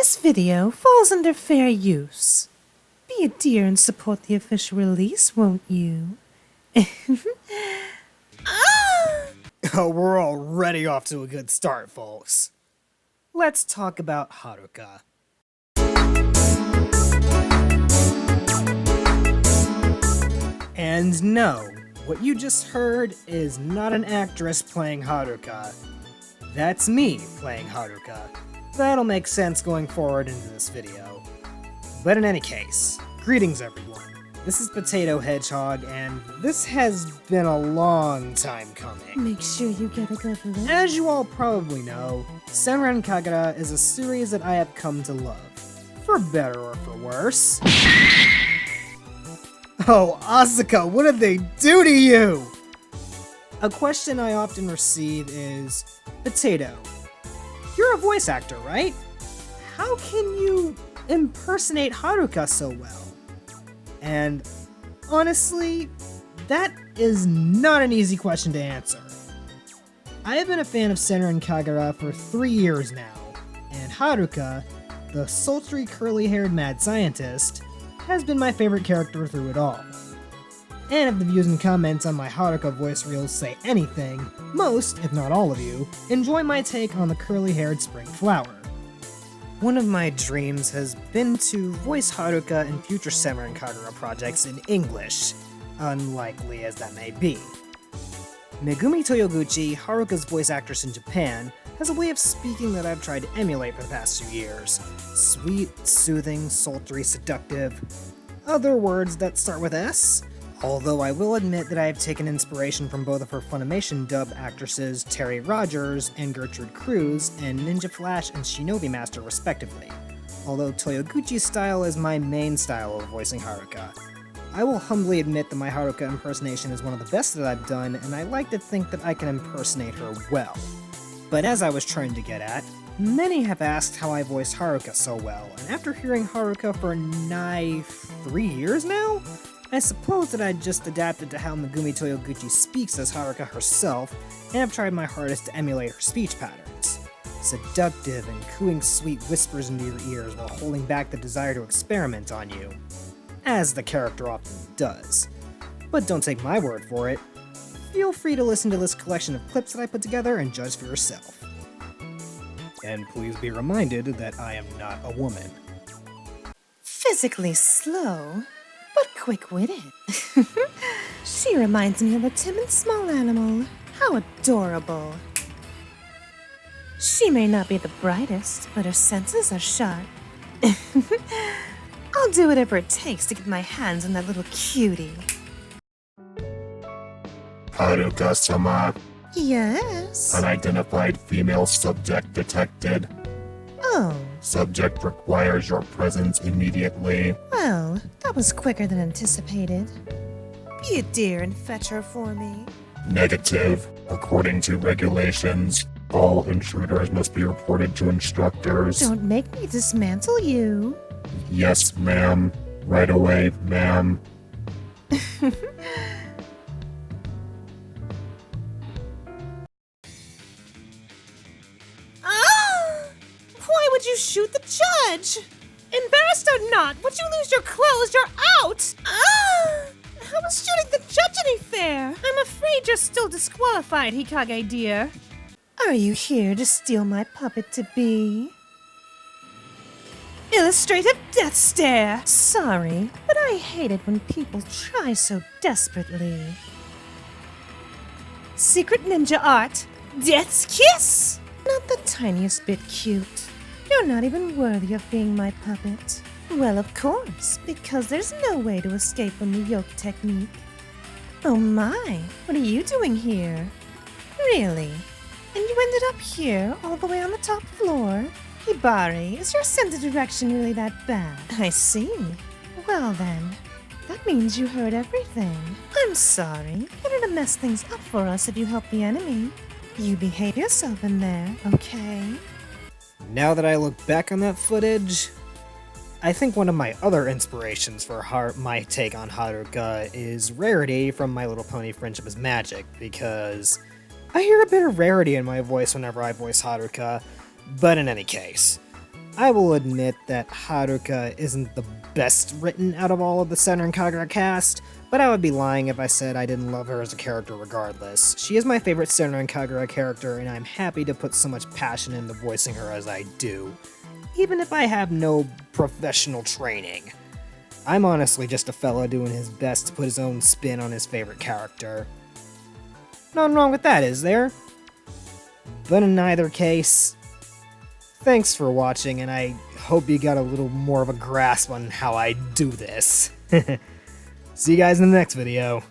This video falls under fair use. Be a dear and support the official release, won't you? Oh, we're already off to a good start, folks. Let's talk about Haruka. And no, what you just heard is not an actress playing Haruka. That's me playing Haruka. That'll make sense going forward into this video. But in any case, greetings everyone. This is Potato Hedgehog, and this has been a long time coming. Make sure you get a good look. As you all probably know, Senran Kagura is a series that I have come to love. For better or for worse. Oh, Asuka, what did they do to you? A question I often receive is, Potato, you're a voice actor, right? How can you impersonate Haruka so well? And honestly, that is not an easy question to answer. I have been a fan of Senran Kagura for 3 years now, and Haruka, the sultry curly-haired mad scientist, has been my favorite character through it all. And if the views and comments on my Haruka voice reels say anything, most, if not all of you, enjoy my take on the curly-haired spring flower. One of my dreams has been to voice Haruka in future Senran Kagura projects in English, unlikely as that may be. Megumi Toyoguchi, Haruka's voice actress in Japan, has a way of speaking that I've tried to emulate for the past few years. Sweet, soothing, sultry, seductive. Other words that start with S? Although I will admit that I have taken inspiration from both of her Funimation dub actresses Terry Rogers and Gertrude Cruz in Ninja Flash and Shinobi Master respectively, although Toyoguchi's style is my main style of voicing Haruka. I will humbly admit that my Haruka impersonation is one of the best that I've done, and I like to think that I can impersonate her well. But as I was trying to get at, many have asked how I voiced Haruka so well, and after hearing Haruka for nigh 3 years now, I suppose that I just adapted to how Megumi Toyoguchi speaks as Haruka herself, and have tried my hardest to emulate her speech patterns. Seductive and cooing sweet whispers into your ears while holding back the desire to experiment on you. As the character often does. But don't take my word for it. Feel free to listen to this collection of clips that I put together and judge for yourself. And please be reminded that I am not a woman. Physically slow, but quick-witted. She reminds me of a timid small animal. How adorable. She may not be the brightest, but her senses are sharp. I'll do whatever it takes to get my hands on that little cutie. Haruka-sama. Yes? Unidentified female subject detected. Oh, Subject requires your presence immediately. well, that was quicker than anticipated. Be a dear and fetch her for me. Negative. According to regulations, all intruders must be reported to instructors. Don't make me dismantle you. Yes, ma'am. Right away, ma'am. Why would you shoot the judge? Embarrassed or not, once you lose your clothes, you're out! How is shooting the judge any fair? I'm afraid you're still disqualified, Hikage dear. Are you here to steal my puppet-to-be? Illustrative death stare! Sorry, but I hate it when people try so desperately. Secret ninja art, death's kiss! Not the tiniest bit cute. You're not even worthy of being my puppet. Well, of course, because there's no way to escape from the yoke technique. Oh my, what are you doing here? Really? And you ended up here, all the way on the top floor? Hibari, is your sense of direction really that bad? I see. Well then, that means you heard everything. I'm sorry, but it'll mess things up for us if you help the enemy. You behave yourself in there, okay? Now that I look back on that footage, I think one of my other inspirations for my take on Haruka is Rarity from My Little Pony Friendship is Magic, because I hear a bit of rarity in my voice whenever I voice Haruka, but in any case. I will admit that Haruka isn't the best written out of all of the Senran Kagura cast, but I would be lying if I said I didn't love her as a character regardless. She is my favorite Senran Kagura character, and I'm happy to put so much passion into voicing her as I do, even if I have no professional training. I'm honestly just a fella doing his best to put his own spin on his favorite character. Nothing wrong with that, is there? But in either case, thanks for watching, and I hope you got a little more of a grasp on how I do this. See you guys in the next video.